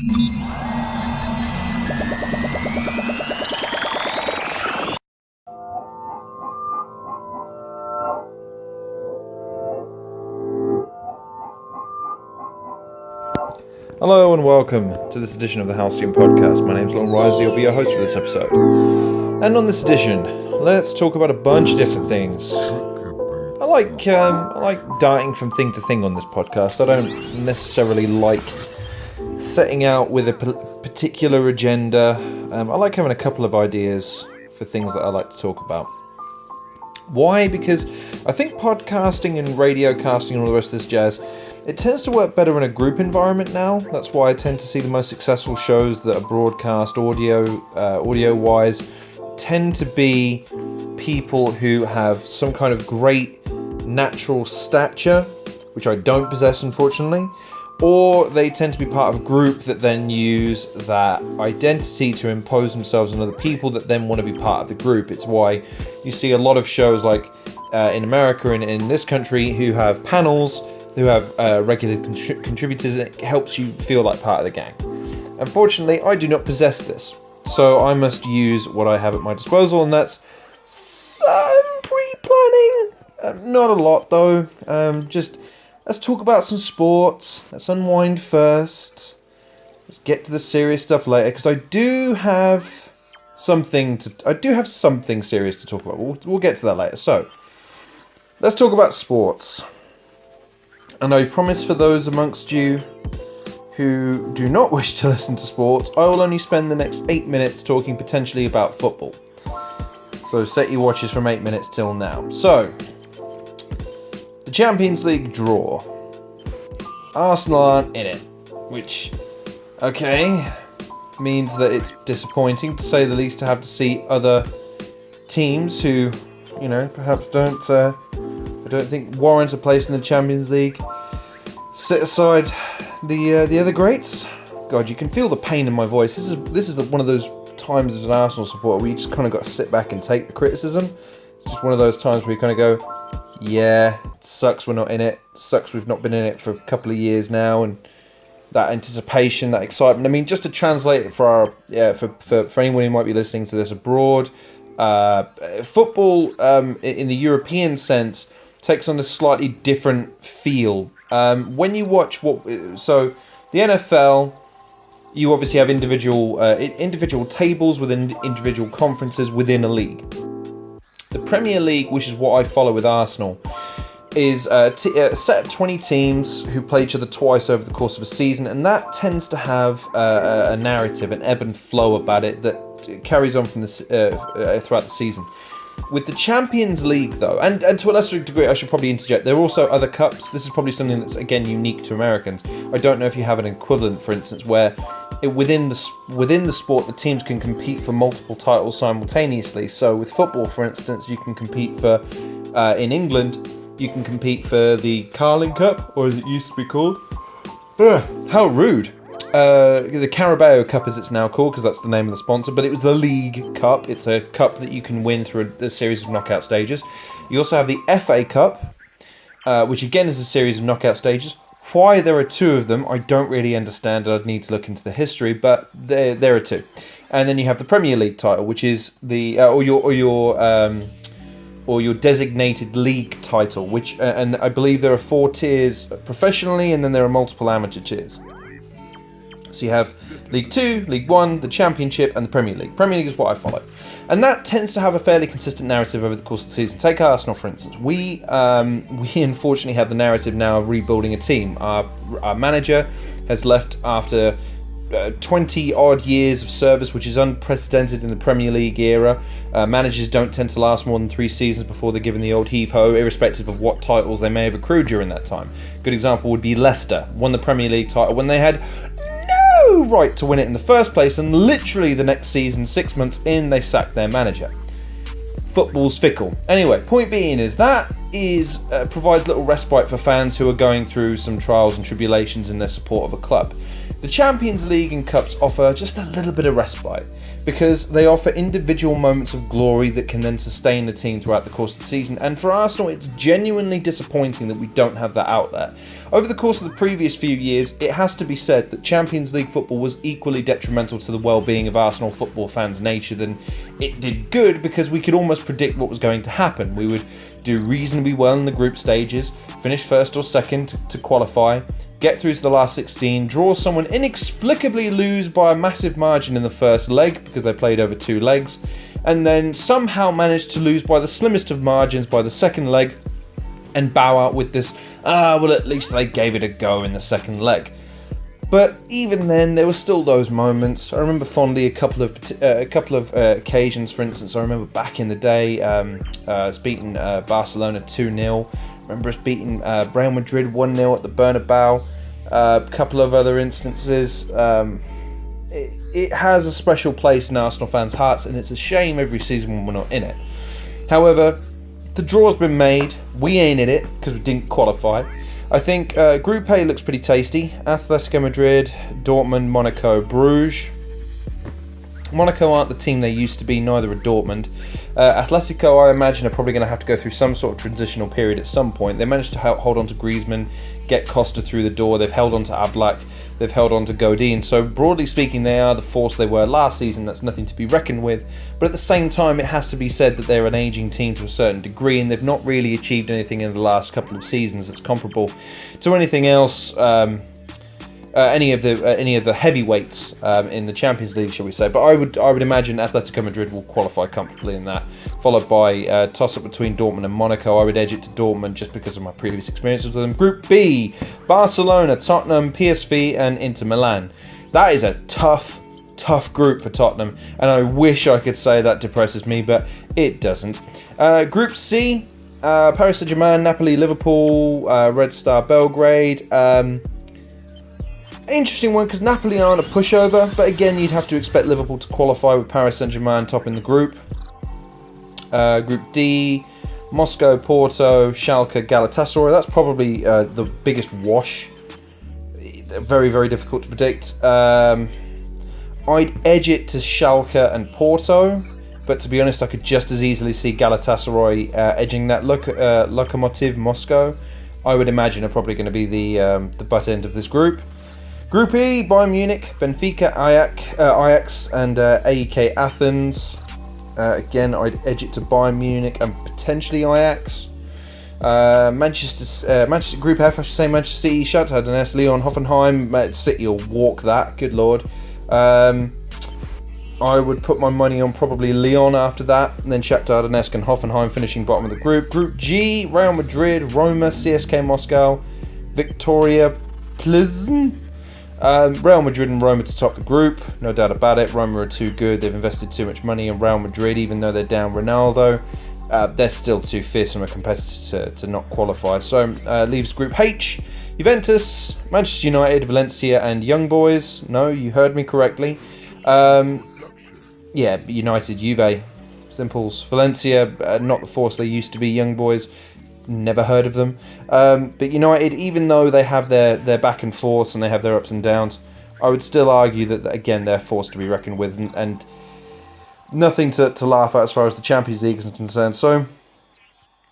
Hello and welcome to this edition of the Halcyon podcast. My name's Long Risey, I'll be your host for this episode. And on this edition, let's talk about a bunch of different things. I like darting from thing to thing on this podcast. I don't necessarily like setting out with a particular agenda. I like having a couple of ideas for things that I like to talk about. Why? Because I think podcasting and radio casting and all the rest of this jazz, it tends to work better in a group environment now. That's why I tend to see the most successful shows that are broadcast audio-wise tend to be people who have some kind of great natural stature, which I don't possess, unfortunately, or they tend to be part of a group that then use that identity to impose themselves on other people that then want to be part of the group. It's why you see a lot of shows like in America and in this country who have panels, who have regular contributors, and it helps you feel like part of the gang. Unfortunately, I do not possess this, so I must use what I have at my disposal, and that's some pre-planning. Not a lot, though. Just let's talk about some sports. Let's unwind first. Let's get to the serious stuff later, because I do have something serious to talk about. We'll get to that later. So, let's talk about sports. And I promise for those amongst you who do not wish to listen to sports, I will only spend the next 8 minutes talking potentially about football. So set your watches from 8 minutes till now. So, the Champions League draw. Arsenal aren't in it, which, okay, means that it's disappointing, to say the least, to have to see other teams who, you know, perhaps I don't think warrant a place in the Champions League sit aside the other greats. God, you can feel the pain in my voice. This is one of those times as an Arsenal supporter where you just kind of got to sit back and take the criticism. It's just one of those times where you kind of go, yeah, it sucks we're not in it. It sucks we've not been in it for a couple of years now, and that anticipation, that excitement. I mean, just to translate it for anyone who might be listening to this abroad, football in the European sense takes on a slightly different feel. When you watch the NFL, you obviously have individual tables within individual conferences within a league. The Premier League, which is what I follow with Arsenal, is a set of 20 teams who play each other twice over the course of a season, and that tends to have a narrative, an ebb and flow about it that carries on from throughout the season. With the Champions League, though, and to a lesser degree, I should probably interject, there are also other cups. This is probably something that's, again, unique to Americans. I don't know if you have an equivalent, for instance, where within the sport, the teams can compete for multiple titles simultaneously. So with football, for instance, you can compete for, in England, you can compete for the Carling Cup, or as it used to be called. How rude. The Carabao Cup, as it's now called, because that's the name of the sponsor, but it was the League Cup. It's a cup that you can win through a series of knockout stages. You also have the FA Cup, which again is a series of knockout stages. Why there are two of them, I don't really understand. I'd need to look into the history, but there are two. And then you have the Premier League title, which is the or your designated league title, which and I believe there are 4 tiers professionally, and then there are multiple amateur tiers. So you have League 2, League 1, the Championship, and the Premier League. Premier League is what I follow. And that tends to have a fairly consistent narrative over the course of the season. Take Arsenal, for instance. We unfortunately have the narrative now of rebuilding a team. Our manager has left after 20-odd years of service, which is unprecedented in the Premier League era. Managers don't tend to last more than 3 seasons before they're given the old heave-ho, irrespective of what titles they may have accrued during that time. Good example would be Leicester. Won the Premier League title when they had no right to win it in the first place, and literally the next season, 6 months in, they sacked their manager. Football's fickle. Anyway, point being is that provides little respite for fans who are going through some trials and tribulations in their support of a club. The Champions League and Cups offer just a little bit of respite because they offer individual moments of glory that can then sustain the team throughout the course of the season, and for Arsenal it's genuinely disappointing that we don't have that out there. Over the course of the previous few years, it has to be said that Champions League football was equally detrimental to the well-being of Arsenal football fans' nature than it did good, because we could almost predict what was going to happen. We would do reasonably well in the group stages, finish first or second to qualify, get through to the last 16, draw someone, inexplicably lose by a massive margin in the first leg because they played over 2 legs, and then somehow manage to lose by the slimmest of margins by the second leg and bow out with this, well, at least they gave it a go in the second leg. But even then, there were still those moments. I remember fondly a couple of occasions. For instance, I remember back in the day, us beating Barcelona 2-0. Remember us beating Real Madrid 1-0 at the Bernabeu. A couple of other instances. It has a special place in Arsenal fans' hearts, and it's a shame every season when we're not in it. However, the draw's been made. We ain't in it because we didn't qualify. I think Group A looks pretty tasty. Atletico Madrid, Dortmund, Monaco, Bruges. Monaco aren't the team they used to be, neither are Dortmund. Atletico, I imagine, are probably going to have to go through some sort of transitional period at some point. They managed to hold on to Griezmann, get Costa through the door. They've held on to Oblak. They've held on to Godin. So broadly speaking, they are the force they were last season. That's nothing to be reckoned with. But at the same time, it has to be said that they're an ageing team to a certain degree, and they've not really achieved anything in the last couple of seasons that's comparable to anything else. Any of the heavyweights in the Champions League, shall we say? But I would imagine Atletico Madrid will qualify comfortably in that, followed by toss-up between Dortmund and Monaco. I would edge it to Dortmund just because of my previous experiences with them. Group B: Barcelona, Tottenham, PSV, and Inter Milan. That is a tough group for Tottenham, and I wish I could say that depresses me, but it doesn't. Group C: Paris Saint-Germain, Napoli, Liverpool, Red Star Belgrade. Interesting one because Napoli aren't a pushover, but again, you'd have to expect Liverpool to qualify with Paris Saint-Germain topping the group. Group D: Moscow, Porto, Schalke, Galatasaray. That's probably the biggest wash. Very, very difficult to predict. I'd edge it to Schalke and Porto, but to be honest, I could just as easily see Galatasaray edging that. Lokomotiv Moscow, I would imagine, are probably going to be the butt end of this group. Group E: Bayern Munich, Benfica, Ajax, and AEK Athens. Again, I'd edge it to Bayern Munich and potentially Ajax. Manchester Group F, I should say, Manchester City, Shakhtar Donetsk, Lyon, Hoffenheim. City will walk that, good lord. I would put my money on probably Lyon after that, and then Shakhtar Donetsk and Hoffenheim finishing bottom of the group. Group G: Real Madrid, Roma, CSK Moscow, Victoria Plzen. Real Madrid and Roma to top the group, no doubt about it. Roma are too good. They've invested too much money in Real Madrid, even though they're down Ronaldo. They're still too fearsome a competitor to not qualify. So leaves Group H: Juventus, Manchester United, Valencia, and Young Boys. No, you heard me correctly. Yeah, United, Juve, simples. Valencia, not the force they used to be. Young Boys, never heard of them. But United, even though they have their back and forth and they have their ups and downs, I would still argue that again they're forced to be reckoned with, and nothing to laugh at as far as the Champions League is concerned. So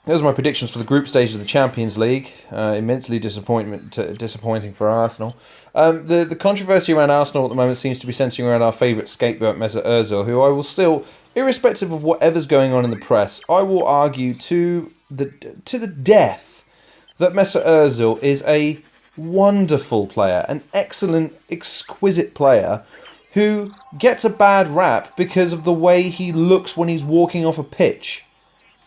those are my predictions for the group stage of the Champions League. Immensely disappointing for Arsenal. The controversy around Arsenal at the moment seems to be centering around our favourite scapegoat, Mesa Ozil, who I will still, irrespective of whatever's going on in the press, I will argue to the death that Mesa Ozil is a wonderful player, an excellent, exquisite player who gets a bad rap because of the way he looks when he's walking off a pitch.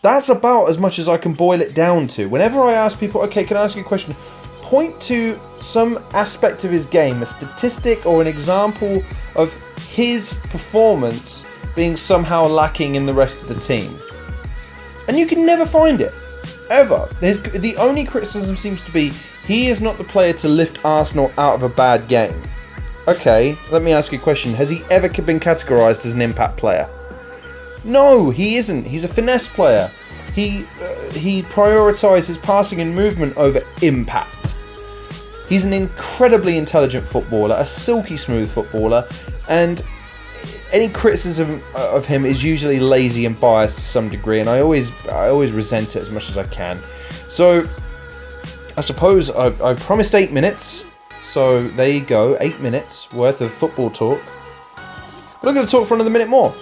That's about as much as I can boil it down to. Whenever I ask people, okay, can I ask you a question? Point to some aspect of his game, a statistic or an example of his performance being somehow lacking in the rest of the team. And you can never find it. Ever. The only criticism seems to be he is not the player to lift Arsenal out of a bad game. Okay, let me ask you a question. Has he ever been categorised as an impact player? No, he isn't. He's a finesse player. He prioritises passing and movement over impact. He's an incredibly intelligent footballer, a silky smooth footballer, and any criticism of him is usually lazy and biased to some degree, and I always resent it as much as I can. So I suppose I promised 8 minutes, so there you go, 8 minutes worth of football talk. But I'm going to talk for another minute more.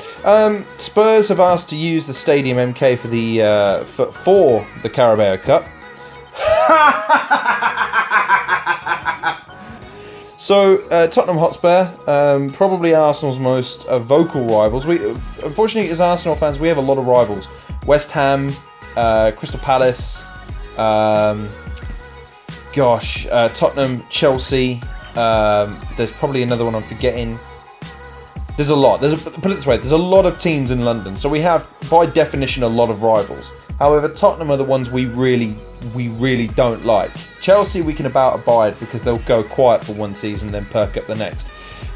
Spurs have asked to use the Stadium MK for the Carabao Cup. So, Tottenham Hotspur, probably Arsenal's most vocal rivals. Unfortunately, as Arsenal fans, we have a lot of rivals. West Ham, Crystal Palace, Tottenham, Chelsea. There's probably another one I'm forgetting. There's a lot. Put it this way, there's a lot of teams in London, so we have, by definition, a lot of rivals. However, Tottenham are the ones we really don't like. Chelsea we can about abide because they'll go quiet for one season and then perk up the next.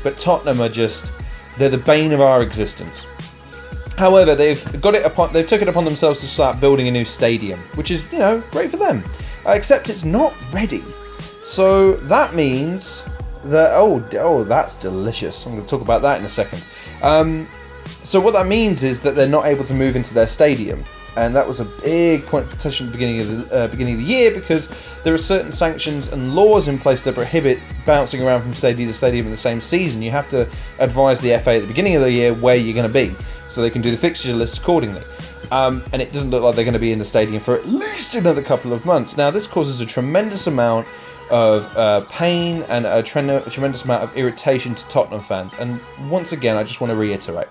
But Tottenham are they're the bane of our existence. However, they've took it upon themselves to start building a new stadium, which is, great for them. Except it's not ready. So that means that, that's delicious. I'm going to talk about that in a second. So what that means is that they're not able to move into their stadium. And that was a big point of contention at the beginning of the year, because there are certain sanctions and laws in place that prohibit bouncing around from stadium to stadium in the same season. You have to advise the FA at the beginning of the year where you're going to be, so they can do the fixture list accordingly. And it doesn't look like they're going to be in the stadium for at least another couple of months. Now, this causes a tremendous amount of pain and a tremendous amount of irritation to Tottenham fans. And once again, I just want to reiterate.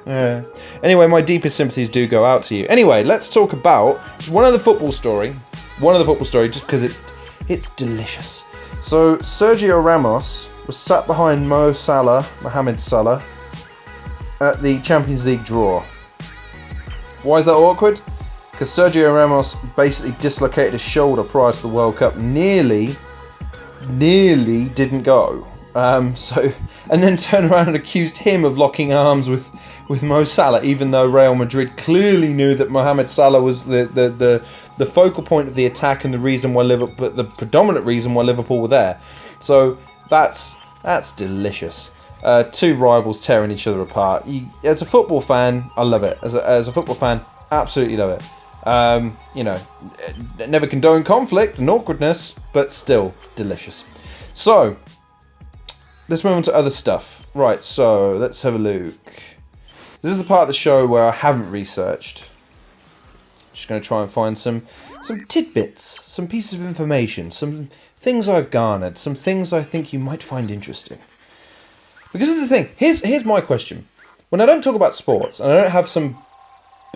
Yeah. Anyway, my deepest sympathies do go out to you. Anyway, let's talk about just one other football story, just because it's delicious. So Sergio Ramos was sat behind Mohamed Salah, at the Champions League draw. Why is that awkward? Because Sergio Ramos basically dislocated his shoulder prior to the World Cup, nearly didn't go. And then turned around and accused him of locking arms with Mo Salah, even though Real Madrid clearly knew that Mohamed Salah was the focal point of the attack and the predominant reason why Liverpool were there. So that's delicious. Two rivals tearing each other apart. As a football fan, I love it. As a football fan, absolutely love it. Never condone conflict and awkwardness, but still delicious. So let's move on to other stuff. Right, so let's have a look. This is the part of the show where I haven't researched. Just going to try and find some tidbits, some pieces of information, some things I've garnered, some things I think you might find interesting. Because this is the thing. Here's my question. When I don't talk about sports, and I don't have some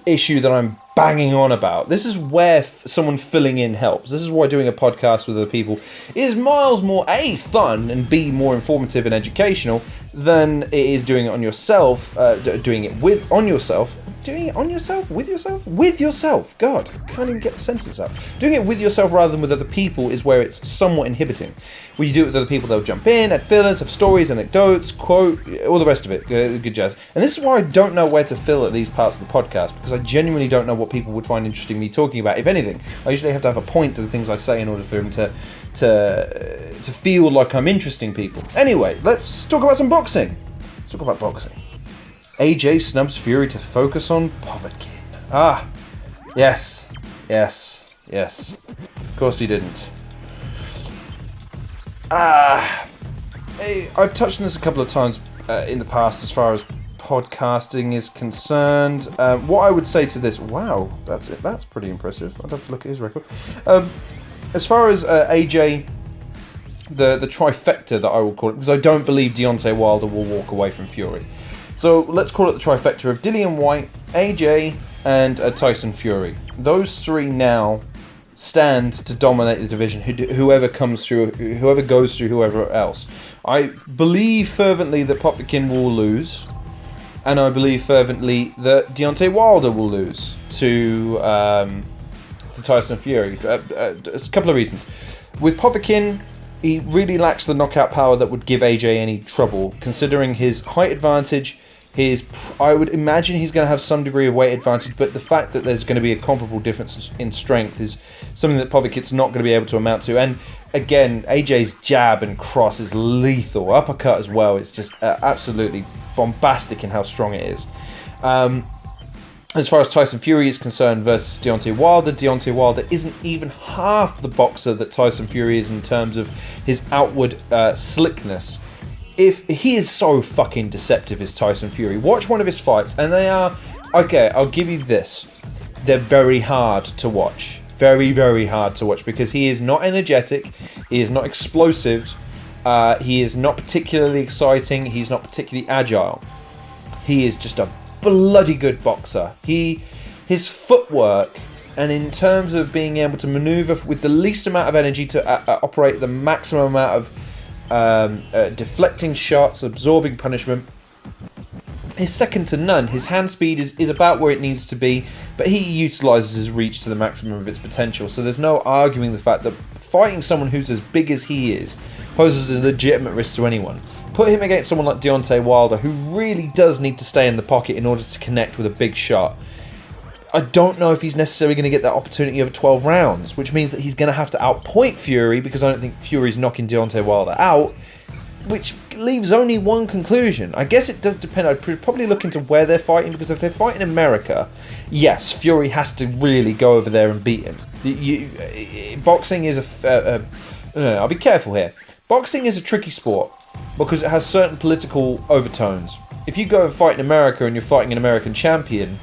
issue that I'm banging on about, this is where someone filling in helps. This is why doing a podcast with other people is miles more A, fun, and B, more informative and educational than it is doing it on yourself, doing it with yourself. God, can't even get the sentence out. Doing it with yourself rather than with other people is where it's somewhat inhibiting. When you do it with other people, they'll jump in, add fillers, have stories, anecdotes, quote, all the rest of it. Good jazz. And this is why I don't know where to fill at these parts of the podcast, because I genuinely don't know what people would find interesting me talking about, if anything. I usually have to have a point to the things I say in order for them to feel like I'm interesting people. Anyway, let's talk about some boxing. Let's talk about boxing. AJ snubs Fury to focus on Povetkin. Yes. Of course he didn't. I've touched on this a couple of times in the past as far as podcasting is concerned. What I would say to this, wow, that's it. That's pretty impressive. I'd have to look at his record. As far as AJ, the trifecta that I will call it, because I don't believe Deontay Wilder will walk away from Fury. So let's call it the trifecta of Dillian Whyte, AJ, and Tyson Fury. Those three now stand to dominate the division. Whoever goes through whoever else. I believe fervently that Povetkin will lose, and I believe fervently that Deontay Wilder will lose to Tyson Fury. A couple of reasons. With Povetkin, he really lacks the knockout power that would give AJ any trouble, considering his height advantage, I would imagine he's going to have some degree of weight advantage, but the fact that there's going to be a comparable difference in strength is something that Povic's not going to be able to amount to. And again, AJ's jab and cross is lethal. Uppercut as well. It's just absolutely bombastic in how strong it is. As far as Tyson Fury is concerned versus Deontay Wilder isn't even half the boxer that Tyson Fury is in terms of his outward slickness. If he is so fucking deceptive as Tyson Fury, watch one of his fights and they are, okay, I'll give you this, they're very hard to watch. Very, very hard to watch because he is not energetic, he is not explosive, he is not particularly exciting, he's not particularly agile. He is just a bloody good boxer. His footwork, and in terms of being able to maneuver with the least amount of energy to operate the maximum amount of deflecting shots, absorbing punishment, is second to none. His hand speed is about where it needs to be, but he utilises his reach to the maximum of its potential. So there's no arguing the fact that fighting someone who's as big as he is poses a legitimate risk to anyone. Put him against someone like Deontay Wilder, who really does need to stay in the pocket in order to connect with a big shot. I don't know if he's necessarily going to get that opportunity over 12 rounds, which means that he's going to have to outpoint Fury, because I don't think Fury's knocking Deontay Wilder out, which leaves only one conclusion. I guess it does depend. I'd probably look into where they're fighting, because if they're fighting in America, yes, Fury has to really go over there and beat him. Boxing is I'll be careful here. Boxing is a tricky sport because it has certain political overtones. If you go and fight in America and you're fighting an American champion,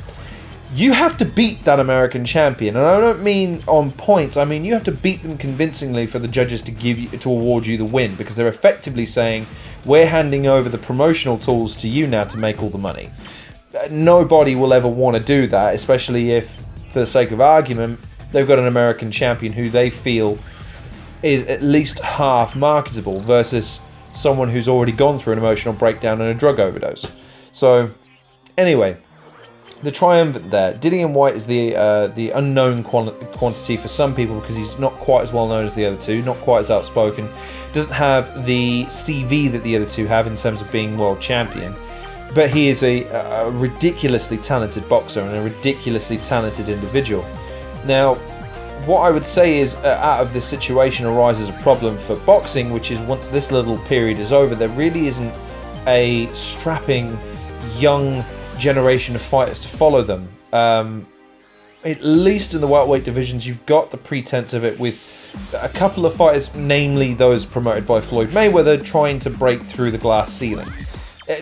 you have to beat that American champion, and I don't mean on points. I mean you have to beat them convincingly for the judges to award you the win, because they're effectively saying, we're handing over the promotional tools to you now to make all the money. Nobody will ever want to do that, especially if, for the sake of argument, they've got an American champion who they feel is at least half marketable versus someone who's already gone through an emotional breakdown and a drug overdose. So, anyway, the triumvirate there. Dillian Whyte is the unknown quantity for some people because he's not quite as well known as the other two, not quite as outspoken, doesn't have the CV that the other two have in terms of being world champion, but he is a ridiculously talented boxer and a ridiculously talented individual. Now, what I would say is out of this situation arises a problem for boxing, which is once this little period is over, there really isn't a strapping young generation of fighters to follow them. At least in the welterweight divisions, you've got the pretense of it with a couple of fighters, namely those promoted by Floyd Mayweather, trying to break through the glass ceiling.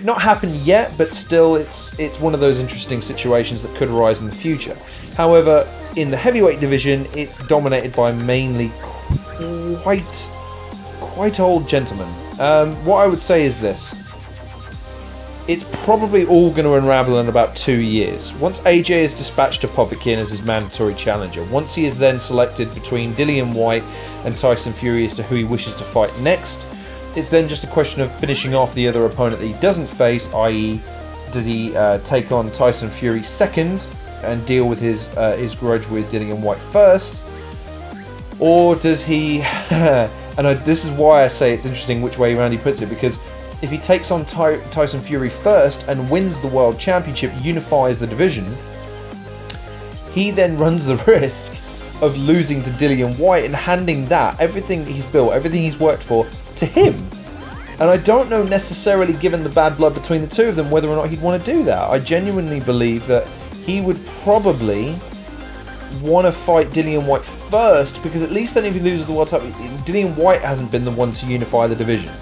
Not happened yet, but still it's one of those interesting situations that could arise in the future. However, in the heavyweight division, it's dominated by mainly quite old gentlemen. What I would say is this. It's probably all going to unravel in about 2 years. Once AJ is dispatched to Povetkin as his mandatory challenger, once he is then selected between Dillian Whyte and Tyson Fury as to who he wishes to fight next, it's then just a question of finishing off the other opponent that he doesn't face, i.e. does he take on Tyson Fury second and deal with his grudge with Dillian Whyte first, or does he this is why I say it's interesting which way around he puts it, because if he takes on Tyson Fury first and wins the World Championship, unifies the division, he then runs the risk of losing to Dillian Whyte and handing that, everything he's built, everything he's worked for, to him. And I don't know necessarily, given the bad blood between the two of them, whether or not he'd want to do that. I genuinely believe that he would probably want to fight Dillian Whyte first, because at least then if he loses the World title, Dillian Whyte hasn't been the one to unify the division.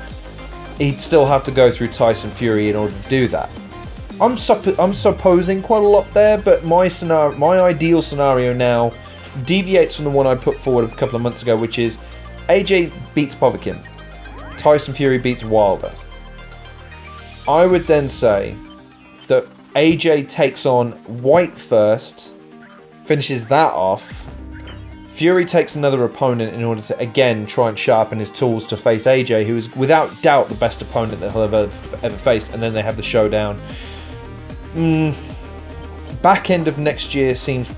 He'd still have to go through Tyson Fury in order to do that. I'm supposing quite a lot there, but my ideal scenario now deviates from the one I put forward a couple of months ago, which is AJ beats Povetkin, Tyson Fury beats Wilder. I would then say that AJ takes on Whyte first, finishes that off. Fury takes another opponent in order to, again, try and sharpen his tools to face AJ, who is without doubt the best opponent that he'll ever faced, and then they have the showdown. Back end of next year seems,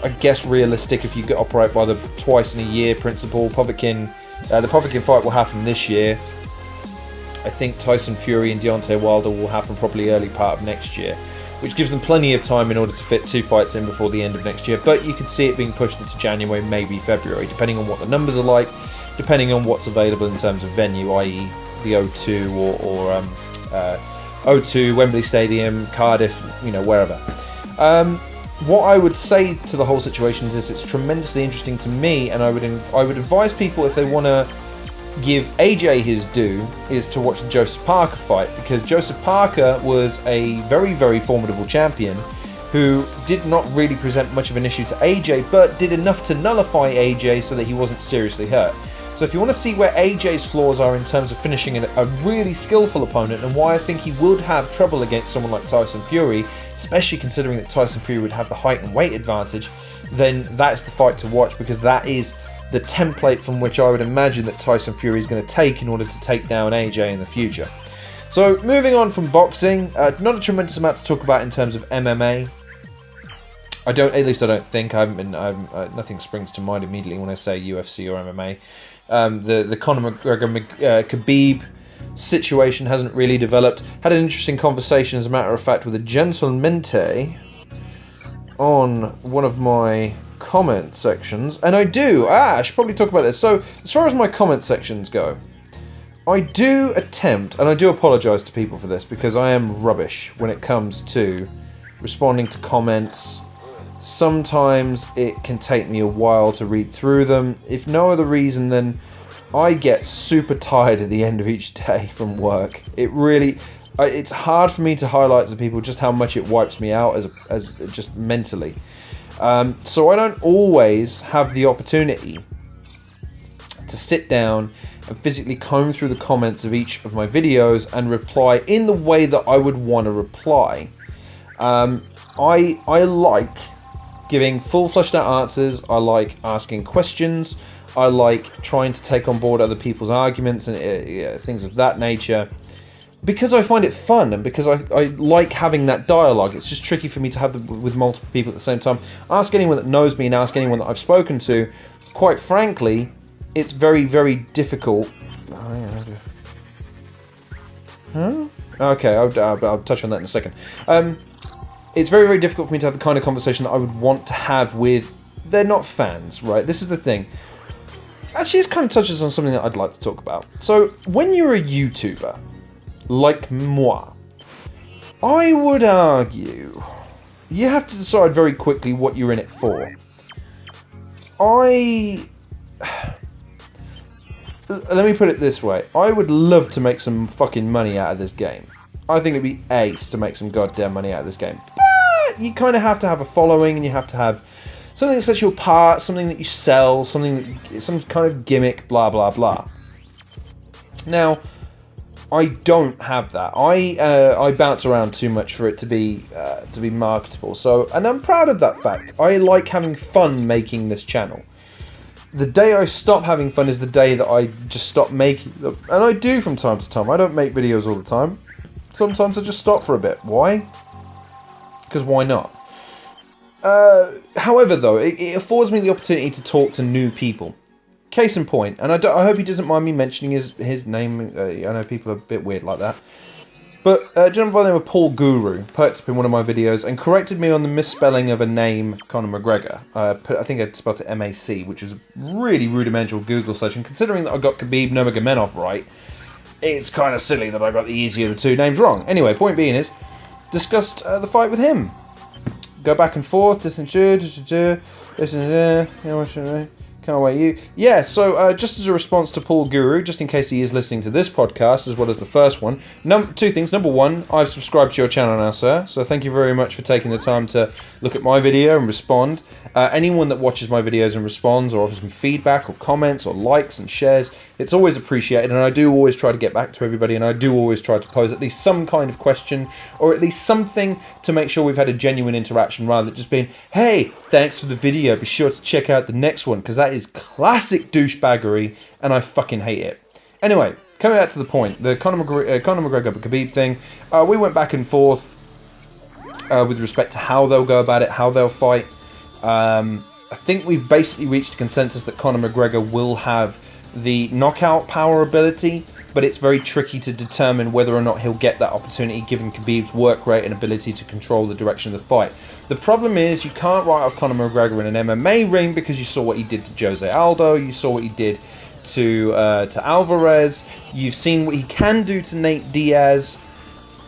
I guess, realistic if you operate by the twice in a year principle. The Povetkin fight will happen this year. I think Tyson Fury and Deontay Wilder will happen probably early part of next year, which gives them plenty of time in order to fit 2 fights in before the end of next year. But you could see it being pushed into January, maybe February, depending on what the numbers are like, depending on what's available in terms of venue, i.e. the O2 or O2, Wembley Stadium, Cardiff, wherever. What I would say to the whole situation is it's tremendously interesting to me, and I would advise people, if they want to give AJ his due, is to watch the Joseph Parker fight, because Joseph Parker was a very, very formidable champion who did not really present much of an issue to AJ, but did enough to nullify AJ so that he wasn't seriously hurt. So if you want to see where AJ's flaws are in terms of finishing a really skillful opponent, and why I think he would have trouble against someone like Tyson Fury, especially considering that Tyson Fury would have the height and weight advantage, then that's the fight to watch, because that is the template from which I would imagine that Tyson Fury is going to take in order to take down AJ in the future. So moving on from boxing, not a tremendous amount to talk about in terms of MMA. I don't think. Nothing springs to mind immediately when I say UFC or MMA. The Conor McGregor Khabib situation hasn't really developed. Had an interesting conversation, as a matter of fact, with a gentlemente on one of my comment sections, and I should probably talk about this. So as far as my comment sections go, I do attempt, and I do apologise to people for this, because I am rubbish when it comes to responding to comments. Sometimes it can take me a while to read through them. If no other reason than I get super tired at the end of each day from work. It's hard for me to highlight to people just how much it wipes me out as just mentally. So I don't always have the opportunity to sit down and physically comb through the comments of each of my videos and reply in the way that I would want to reply. I like giving full fleshed out answers. I like asking questions. I like trying to take on board other people's arguments and things of that nature, because I find it fun, and because I like having that dialogue. It's just tricky for me to have with multiple people at the same time. Ask anyone that knows me and ask anyone that I've spoken to. Quite frankly, it's very, very difficult. Okay, I'll touch on that in a second. It's very, very difficult for me to have the kind of conversation that I would want to have with... They're not fans, right? This is the thing. Actually, this kind of touches on something that I'd like to talk about. So, when you're a YouTuber, like moi, I would argue you have to decide very quickly what you're in it for. Let me put it this way. I would love to make some fucking money out of this game. I think it'd be ace to make some goddamn money out of this game. But you kind of have to have a following, and you have to have something that sets you apart, something that you sell, some kind of gimmick, blah blah blah. Now, I don't have that. I bounce around too much for it to be marketable. So, and I'm proud of that fact. I like having fun making this channel. The day I stop having fun is the day that I just stop making them. And I do from time to time. I don't make videos all the time. Sometimes I just stop for a bit. Why? Because why not? However, though, it affords me the opportunity to talk to new people. Case in point, and I hope he doesn't mind me mentioning his name. I know people are a bit weird like that. But a gentleman by the name of Paul Guru perked up in one of my videos and corrected me on the misspelling of a name, Conor McGregor. I think I spelled it M-A-C, which was a really rudimental Google search. And considering that I got Khabib Nurmagomedov right, it's kind of silly that I got the easier of the two names wrong. Anyway, point being is, discussed the fight with him. Go back and forth. Can't wait you. Yeah, so just as a response to Paul Guru, just in case he is listening to this podcast as well as the first one, two things. Number one, I've subscribed to your channel now, sir, so thank you very much for taking the time to look at my video and respond. Anyone that watches my videos and responds or offers me feedback or comments or likes and shares, it's always appreciated, and I do always try to get back to everybody, and I do always try to pose at least some kind of question or at least something to make sure we've had a genuine interaction rather than just being, hey, thanks for the video, be sure to check out the next one, because that is classic douchebaggery and I fucking hate it. Anyway, coming back to the point, the Conor McGregor Khabib thing, we went back and forth with respect to how they'll go about it, how they'll fight. I think we've basically reached a consensus that Conor McGregor will have the knockout power ability, but it's very tricky to determine whether or not he'll get that opportunity given Khabib's work rate and ability to control the direction of the fight. The problem is you can't write off Conor McGregor in an MMA ring because you saw what he did to Jose Aldo, you saw what he did to Alvarez, you've seen what he can do to Nate Diaz,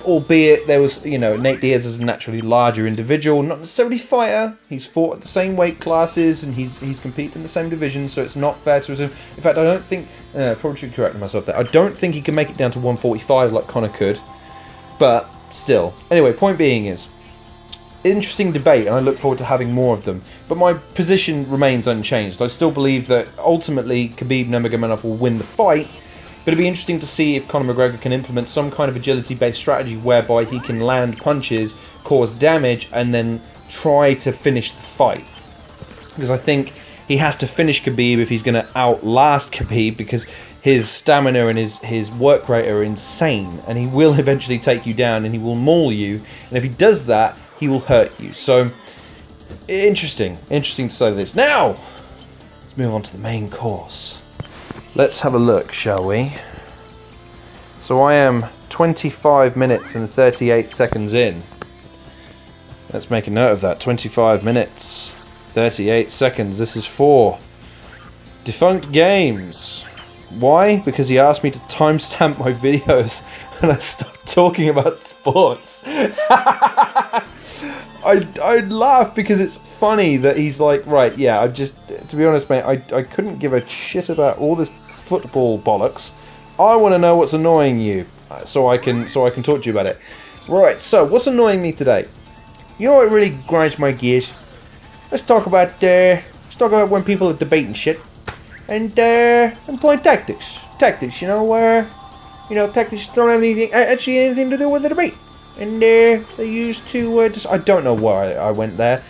albeit there was, Nate Diaz is a naturally larger individual, not necessarily fighter. He's fought at the same weight classes and he's competed in the same division, so it's not fair to assume. In fact, I don't think, probably should correct myself there, I don't think he can make it down to 145 like Conor could, but still. Anyway, point being is, interesting debate, and I look forward to having more of them, but my position remains unchanged. I still believe that ultimately Khabib Nurmagomedov will win the fight, but it'd be interesting to see if Conor McGregor can implement some kind of agility-based strategy whereby he can land punches, cause damage, and then try to finish the fight. Because I think he has to finish Khabib if he's going to outlast Khabib, because his stamina and his work rate are insane, and he will eventually take you down and he will maul you, and if he does that, he will hurt you. So, interesting to say this. Now, let's move on to the main course. Let's have a look, shall we? So I am 25 minutes and 38 seconds in. Let's make a note of that. 25 minutes, 38 seconds. This is for Defunct Games. Why? Because he asked me to timestamp my videos and I stopped talking about sports. I'd laugh because it's funny that he's like, right, yeah, to be honest, mate, I couldn't give a shit about all this football bollocks. I want to know what's annoying you, so I can talk to you about it. Right, so what's annoying me today? You know what really grinds my gears? Let's talk about when people are debating shit and playing tactics. Tactics, tactics don't have anything to do with the debate. And they used to I don't know why I went there.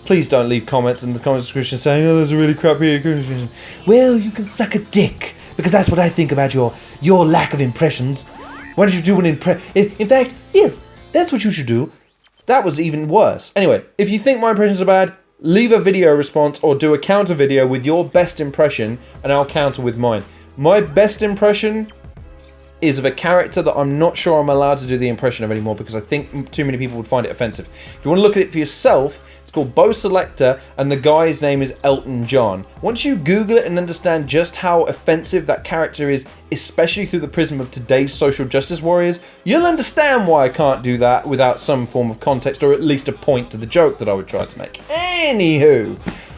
Please don't leave comments in the comments description saying, oh, there's a really crappy conclusion. Well, you can suck a dick, because that's what I think about your lack of impressions. Why don't you do an impression? In fact, yes, that's what you should do. That was even worse. Anyway, if you think my impressions are bad, leave a video response or do a counter video with your best impression, and I'll counter with mine. My best impression is of a character that I'm not sure I'm allowed to do the impression of anymore because I think too many people would find it offensive. If you want to look at it for yourself, it's called Bo Selector and the guy's name is Elton John. Once you Google it and understand just how offensive that character is, especially through the prism of today's social justice warriors, you'll understand why I can't do that without some form of context or at least a point to the joke that I would try to make. Anywho,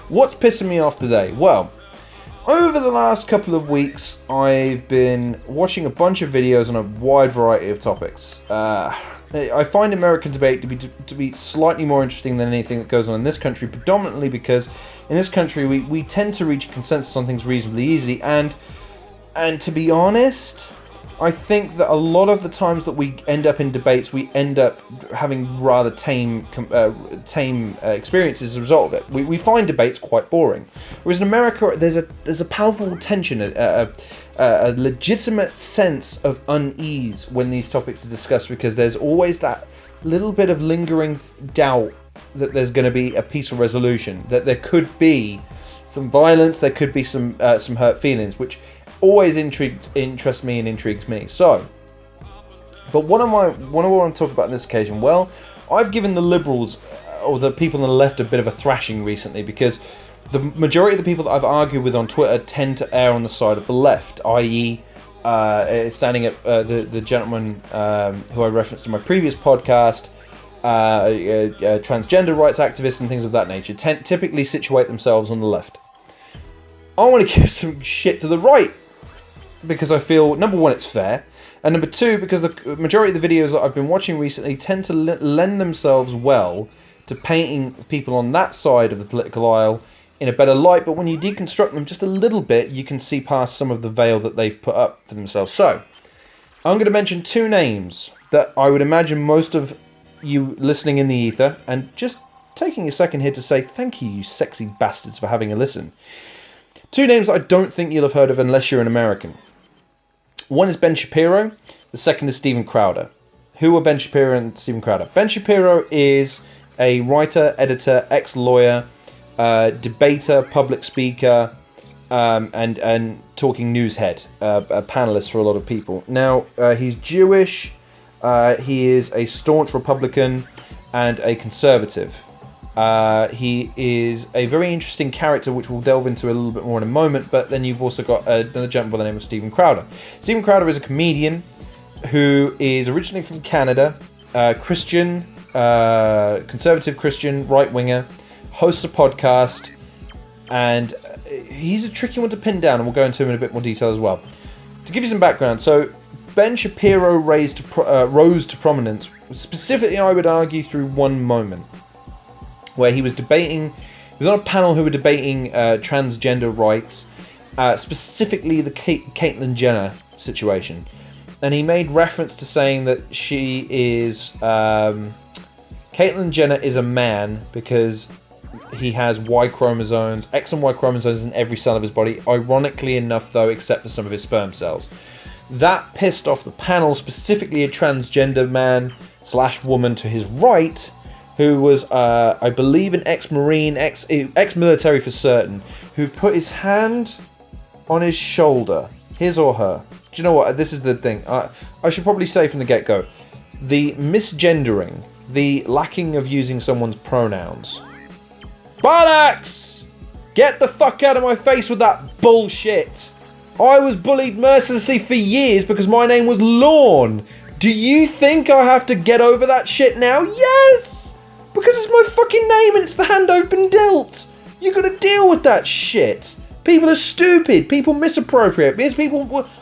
what's pissing me off today? Well, over the last couple of weeks, I've been watching a bunch of videos on a wide variety of topics. I find American debate to be slightly more interesting than anything that goes on in this country, predominantly because in this country we tend to reach a consensus on things reasonably easily, and to be honest, I think that a lot of the times that we end up in debates, we end up having rather tame experiences as a result of it. We find debates quite boring. Whereas in America, there's a palpable tension, a legitimate sense of unease when these topics are discussed, because there's always that little bit of lingering doubt that there's going to be a peaceful resolution, that there could be some violence, there could be some hurt feelings, which always interests me and intrigues me. So, but what I want to talk about on this occasion? Well, I've given the liberals or the people on the left a bit of a thrashing recently, because the majority of the people that I've argued with on Twitter tend to err on the side of the left, i.e. standing at the gentleman who I referenced in my previous podcast, transgender rights activists and things of that nature, typically situate themselves on the left. I want to give some shit to the right, because I feel, number one, it's fair, and number two, because the majority of the videos that I've been watching recently tend to lend themselves well to painting people on that side of the political aisle in a better light, but when you deconstruct them just a little bit, you can see past some of the veil that they've put up for themselves. So, I'm going to mention two names that I would imagine most of you listening in the ether, and just taking a second here to say thank you, you sexy bastards, for having a listen. Two names that I don't think you'll have heard of unless you're an American. One is Ben Shapiro, the second is Steven Crowder. Who are Ben Shapiro and Steven Crowder? Ben Shapiro is a writer, editor, ex-lawyer, debater, public speaker, and talking newshead, a panelist for a lot of people. Now, he's Jewish, he is a staunch Republican and a conservative. He is a very interesting character, which we'll delve into a little bit more in a moment, but then you've also got another gentleman by the name of Steven Crowder. Steven Crowder is a comedian who is originally from Canada, Christian, conservative Christian, right-winger, hosts a podcast, and he's a tricky one to pin down, and we'll go into him in a bit more detail as well. To give you some background, so Ben Shapiro rose to prominence, specifically I would argue through one moment, where he was on a panel who were debating transgender rights, specifically the Caitlyn Jenner situation. And he made reference to saying that she is... Caitlyn Jenner is a man because he has Y chromosomes, X and Y chromosomes in every cell of his body. Ironically enough, though, except for some of his sperm cells. That pissed off the panel, specifically a transgender man / woman to his right, who was, I believe, an ex-Marine, ex-military for certain, who put his hand on his shoulder, his or her. Do you know what? This is the thing. I should probably say from the get-go, the misgendering, the lacking of using someone's pronouns. Bollocks! Get the fuck out of my face with that bullshit. I was bullied mercilessly for years because my name was Lorne. Do you think I have to get over that shit now? Yes! Because it's my fucking name and it's the hand I've been dealt. You gotta deal with that shit. People are stupid. People misappropriate.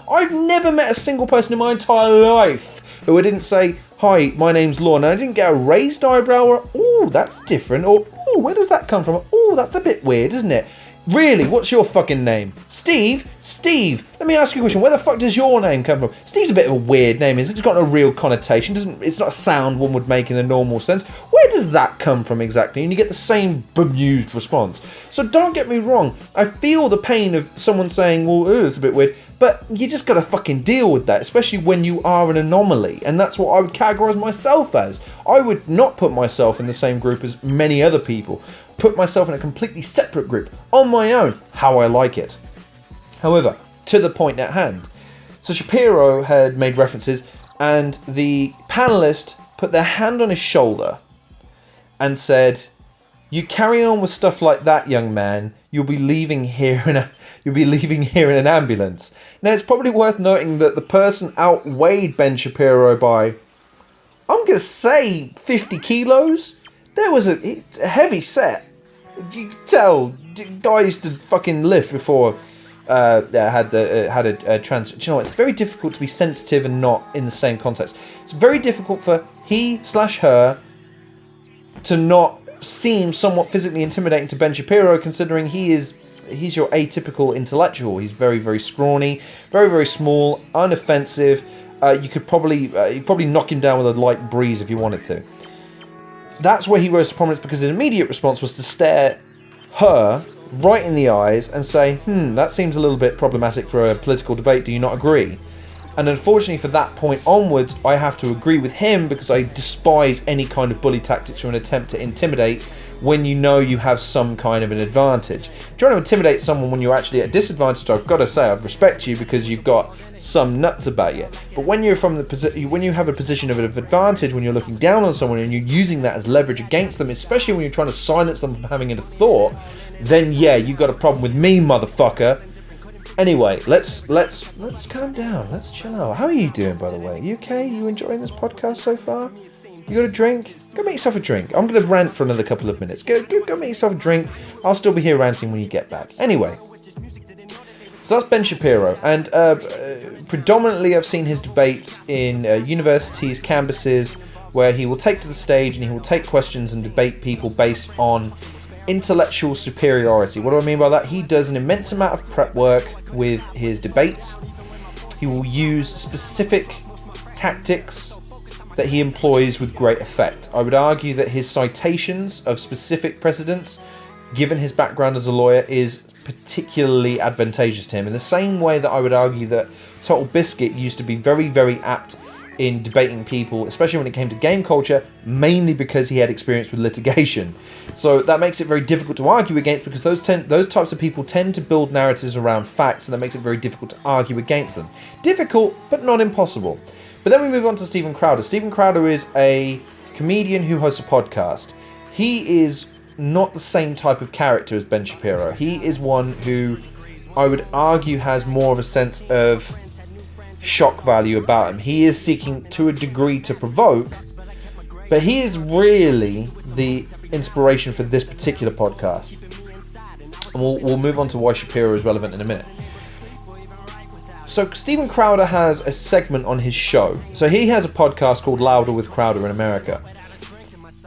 I've never met a single person in my entire life who didn't say, "Hi, my name's Lorne," and I didn't get a raised eyebrow or, "Ooh, that's different," or, "Ooh, where does that come from?" "Ooh, that's a bit weird, isn't it?" Really, what's your fucking name? Steve? Steve, let me ask you a question. Where the fuck does your name come from? Steve's a bit of a weird name, isn't it? It's got a real connotation. It's not a sound one would make in the normal sense. Where does that come from exactly? And you get the same bemused response. So don't get me wrong. I feel the pain of someone saying, "Well, it's a bit weird," but you just gotta fucking deal with that, especially when you are an anomaly. And that's what I would categorize myself as. I would not put myself in the same group as many other people. Put myself in a completely separate group, on my own, how I like it. However, to the point at hand. So Shapiro had made references, and the panelist put their hand on his shoulder and said, "You carry on with stuff like that, young man, you'll be leaving here in an ambulance." Now, it's probably worth noting that the person outweighed Ben Shapiro by, I'm going to say, 50 kilos. There was a heavy set. You could tell, the guy used to fucking lift before had a trans. Do you know what? It's very difficult to be sensitive and not in the same context. It's very difficult for he/her to not seem somewhat physically intimidating to Ben Shapiro, considering he's your atypical intellectual. He's very, very scrawny, very, very small, unoffensive. You could probably knock him down with a light breeze if you wanted to. That's where he rose to prominence, because his immediate response was to stare her right in the eyes and say, that seems a little bit problematic for a political debate, do you not agree? And unfortunately, for that point onwards, I have to agree with him, because I despise any kind of bully tactics or an attempt to intimidate when you know you have some kind of an advantage. Trying to intimidate someone when you're actually at a disadvantage, I've got to say, I respect you because you've got some nuts about you. But when you're when you have a position of advantage, when you're looking down on someone and you're using that as leverage against them, especially when you're trying to silence them from having a thought, then yeah, you got a problem with me, motherfucker. Anyway, let's calm down. Let's chill out. How are you doing, by the way? You okay? You enjoying this podcast so far? You got a drink? Go make yourself a drink. I'm going to rant for another couple of minutes. Go make yourself a drink. I'll still be here ranting when you get back. Anyway, so that's Ben Shapiro. And predominantly I've seen his debates in universities, campuses, where he will take to the stage and he will take questions and debate people based on intellectual superiority. What do I mean by that? He does an immense amount of prep work with his debates. He will use specific tactics that he employs with great effect. I would argue that his citations of specific precedents, given his background as a lawyer, is particularly advantageous to him, in the same way that I would argue that Total Biscuit used to be very, very apt in debating people, especially when it came to game culture, mainly because he had experience with litigation. So that makes it very difficult to argue against, because those types of people tend to build narratives around facts, and that makes it very difficult to argue against them. Difficult, but not impossible. But then we move on to Steven Crowder. Steven Crowder is a comedian who hosts a podcast. He is not the same type of character as Ben Shapiro. He is one who I would argue has more of a sense of shock value about him. He is seeking to a degree to provoke, but he is really the inspiration for this particular podcast. And we'll move on to why Shapiro is relevant in a minute. So Steven Crowder has a segment on his show. So he has a podcast called Louder with Crowder in America.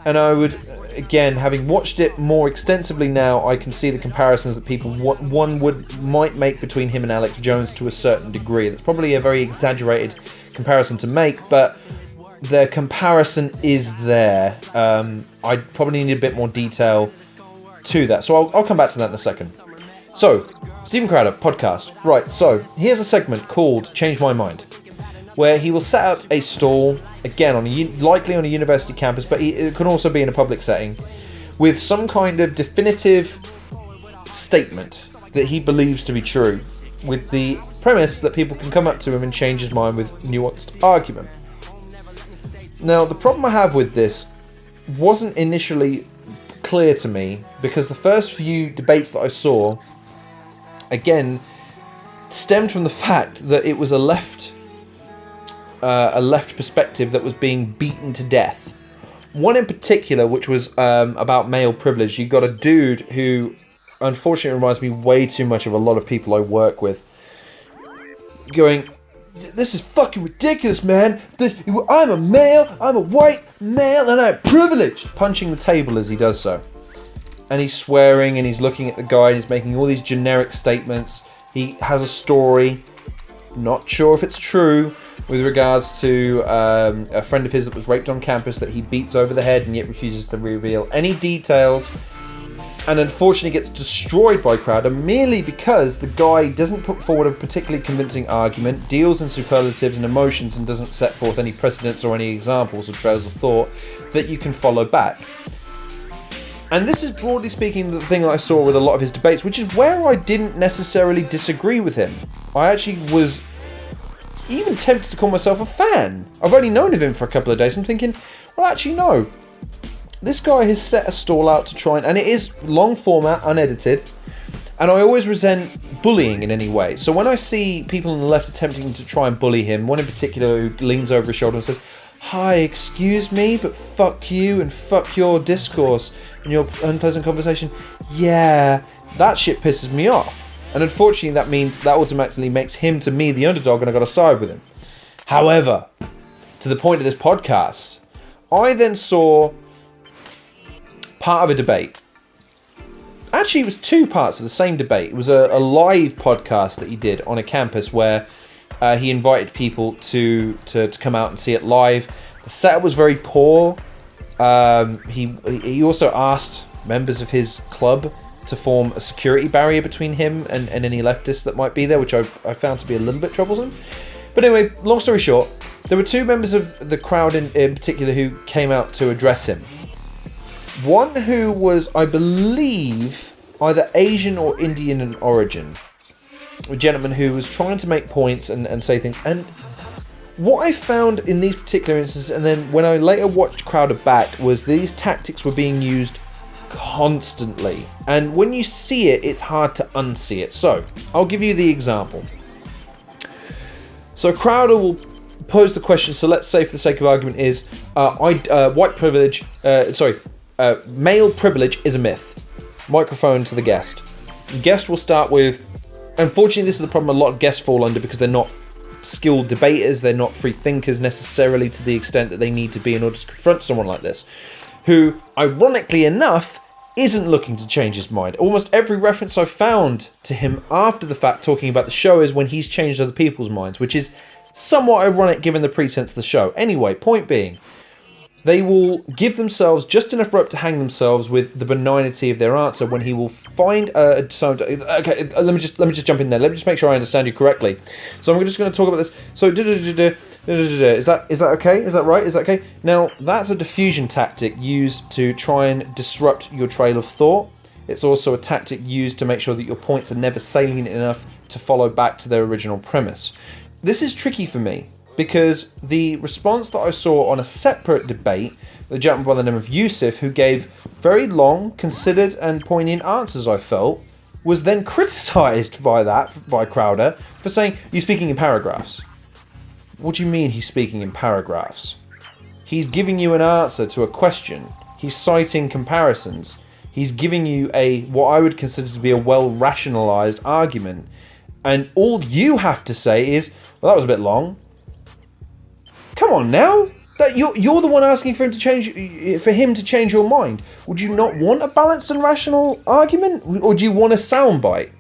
And I would, again, having watched it more extensively now, I can see the comparisons that people might make between him and Alex Jones to a certain degree. That's probably a very exaggerated comparison to make, but the comparison is there. I probably need a bit more detail to that, so I'll come back to that in a second. So, Steven Crowder, podcast. Right, so here's a segment called Change My Mind, where he will set up a stall, again, likely on a university campus, but it can also be in a public setting, with some kind of definitive statement that he believes to be true, with the premise that people can come up to him and change his mind with nuanced argument. Now, the problem I have with this wasn't initially clear to me, because the first few debates that I saw, again, stemmed from the fact that it was a left perspective that was being beaten to death. One in particular, which was about male privilege. You got a dude who, unfortunately, reminds me way too much of a lot of people I work with, going, "This is fucking ridiculous, man. I'm a male, I'm a white male, and I'm privileged," punching the table as he does so. And he's swearing, and he's looking at the guy, and he's making all these generic statements. He has a story, not sure if it's true, with regards to a friend of his that was raped on campus that he beats over the head and yet refuses to reveal any details, and unfortunately gets destroyed by Crowder merely because the guy doesn't put forward a particularly convincing argument, deals in superlatives and emotions, and doesn't set forth any precedents or any examples or trails of thought that you can follow back. And this is, broadly speaking, the thing that I saw with a lot of his debates, which is where I didn't necessarily disagree with him. I actually was even tempted to call myself a fan. I've only known of him for a couple of days. I'm thinking, well, actually, no. This guy has set a stall out to try and it is long format, unedited, and I always resent bullying in any way. So when I see people on the left attempting to try and bully him, one in particular who leans over his shoulder and says, "Hi, excuse me, but fuck you and fuck your discourse and your unpleasant conversation," yeah, that shit pisses me off. And unfortunately, that means that automatically makes him, to me, the underdog, and I got to side with him. However, to the point of this podcast, I then saw part of a debate. Actually, it was two parts of the same debate. It was a live podcast that he did on a campus where he invited people to come out and see it live. The setup was very poor. He also asked members of his club to form a security barrier between him and any leftists that might be there, which I found to be a little bit troublesome. But anyway, long story short, there were two members of the crowd in particular who came out to address him. One who was, I believe, either Asian or Indian in origin. A gentleman who was trying to make points and say things. And what I found in these particular instances, and then when I later watched Crowder back, was these tactics were being used constantly. And when you see it, it's hard to unsee it. So, I'll give you the example. So Crowder will pose the question, so let's say for the sake of argument is, white privilege, male privilege is a myth. Microphone to the guest. The guest will start with, unfortunately this is the problem a lot of guests fall under because they're not skilled debaters, they're not free thinkers necessarily to the extent that they need to be in order to confront someone like this, who, ironically enough, isn't looking to change his mind. Almost every reference I've found to him after the fact talking about the show is when he's changed other people's minds, which is somewhat ironic given the pretense of the show. Anyway, point being, they will give themselves just enough rope to hang themselves with the benignity of their answer when he will find a sound. Okay, let me just jump in there. Let me just make sure I understand you correctly. So I'm just going to talk about this. So Is that okay? Is that right? Is that okay? Now, that's a diffusion tactic used to try and disrupt your trail of thought. It's also a tactic used to make sure that your points are never salient enough to follow back to their original premise. This is tricky for me, because the response that I saw on a separate debate, the gentleman by the name of Yusuf, who gave very long, considered and poignant answers, I felt, was then criticised by Crowder for saying, "You're speaking in paragraphs." What do you mean he's speaking in paragraphs? He's giving you an answer to a question. He's citing comparisons. He's giving you what I would consider to be a well-rationalised argument. And all you have to say is, well, that was a bit long. Come on now. You're the one asking for him to change your mind. Would you not want a balanced and rational argument? Or do you want a soundbite?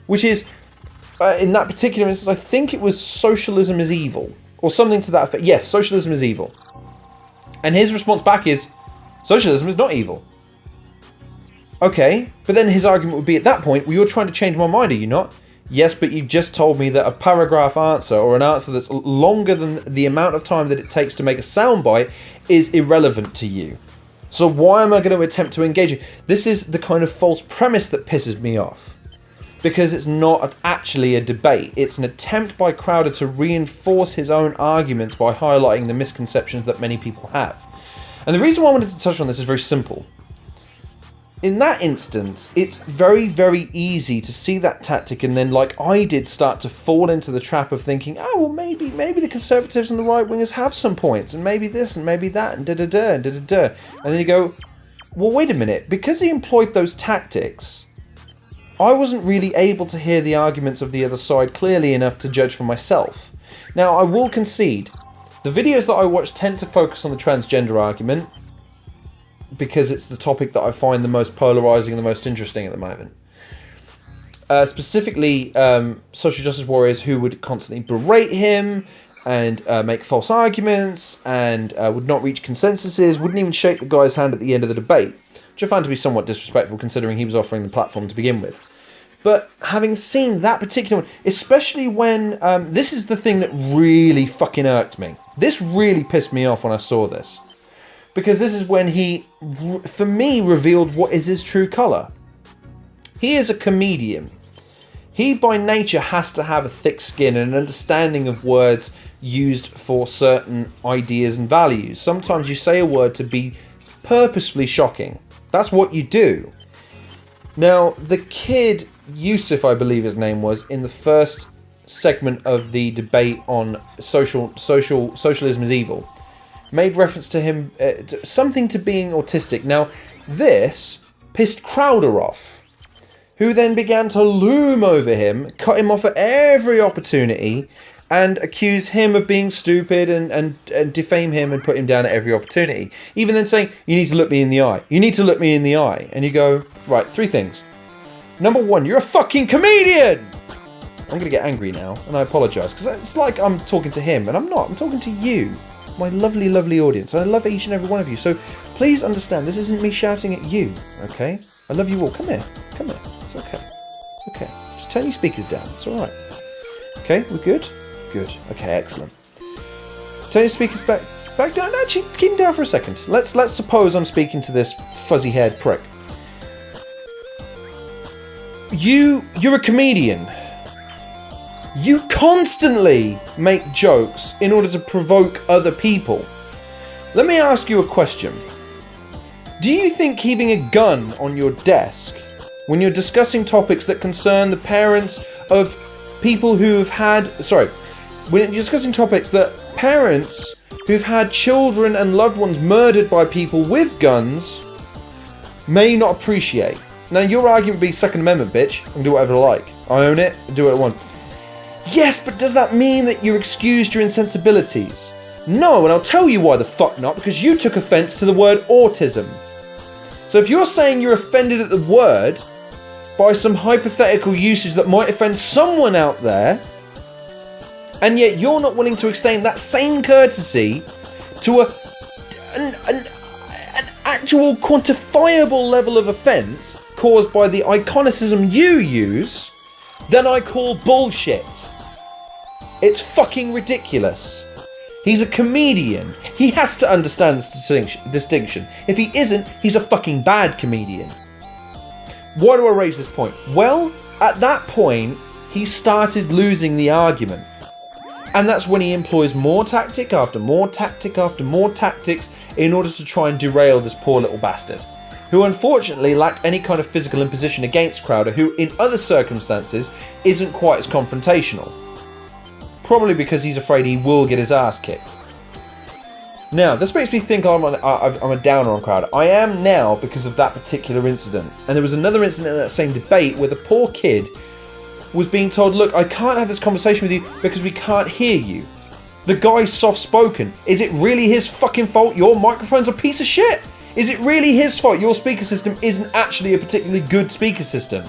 Which is, in that particular instance, I think it was socialism is evil. Or something to that effect. Yes, socialism is evil. And his response back is, socialism is not evil. Okay, but then his argument would be at that point, well, you're trying to change my mind, are you not? Yes, but you've just told me that a paragraph answer, or an answer that's longer than the amount of time that it takes to make a soundbite, is irrelevant to you. So why am I going to attempt to engage you? This is the kind of false premise that pisses me off. Because it's not actually a debate. It's an attempt by Crowder to reinforce his own arguments by highlighting the misconceptions that many people have. And the reason why I wanted to touch on this is very simple. In that instance, it's very, very easy to see that tactic and then, like I did, start to fall into the trap of thinking, oh, well, maybe the Conservatives and the right-wingers have some points, and maybe this, and maybe that, and da-da-da, and da-da-da. And then you go, well, wait a minute, because he employed those tactics, I wasn't really able to hear the arguments of the other side clearly enough to judge for myself. Now, I will concede, the videos that I watch tend to focus on the transgender argument, because it's the topic that I find the most polarising and the most interesting at the moment. Specifically, social justice warriors who would constantly berate him and make false arguments and would not reach consensuses, wouldn't even shake the guy's hand at the end of the debate, which I found to be somewhat disrespectful considering he was offering the platform to begin with. But having seen that particular one, especially when, this is the thing that really fucking irked me. This really pissed me off when I saw this. Because this is when he, for me, revealed what is his true colour. He is a comedian. He, by nature, has to have a thick skin and an understanding of words used for certain ideas and values. Sometimes you say a word to be purposefully shocking. That's what you do. Now, the kid, Yusuf, I believe his name was, in the first segment of the debate on socialism is evil, made reference to him, something to being autistic. Now, this pissed Crowder off, who then began to loom over him, cut him off at every opportunity, and accuse him of being stupid and defame him and put him down at every opportunity. Even then saying, you need to look me in the eye. You need to look me in the eye. And you go, right, 3 things. Number 1, you're a fucking comedian! I'm going to get angry now, and I apologise, because it's like I'm talking to him, and I'm not. I'm talking to you. My lovely, lovely audience. I love each and every one of you. So please understand, this isn't me shouting at you, okay? I love you all. Come here. Come here. It's okay. It's okay. Just turn your speakers down. It's alright. Okay, we're good? Good. Okay, excellent. Turn your speakers back down. Actually, keep them down for a second. Let's suppose I'm speaking to this fuzzy-haired prick. You're a comedian. You constantly make jokes in order to provoke other people. Let me ask you a question. Do you think keeping a gun on your desk when you're discussing topics that concern the parents of people who've had... when you're discussing topics that parents who've had children and loved ones murdered by people with guns may not appreciate? Now, your argument would be Second Amendment, bitch. I can do whatever I like. I own it. I do what I want. Yes, but does that mean that you're excused your insensibilities? No, and I'll tell you why the fuck not, because you took offence to the word autism. So if you're saying you're offended at the word by some hypothetical usage that might offend someone out there, and yet you're not willing to extend that same courtesy to an actual quantifiable level of offence caused by the iconicism you use, then I call bullshit. It's fucking ridiculous. He's a comedian. He has to understand the distinction. If he isn't, he's a fucking bad comedian. Why do I raise this point? Well, at that point, he started losing the argument. And that's when he employs more tactic after more tactic after more tactics in order to try and derail this poor little bastard, who unfortunately lacked any kind of physical imposition against Crowder, who in other circumstances isn't quite as confrontational. Probably because he's afraid he will get his ass kicked. Now, this makes me think I'm a downer on Crowder. I am now because of that particular incident. And there was another incident in that same debate where the poor kid was being told, look, I can't have this conversation with you because we can't hear you. The guy's soft-spoken. Is it really his fucking fault your microphone's a piece of shit? Is it really his fault your speaker system isn't actually a particularly good speaker system?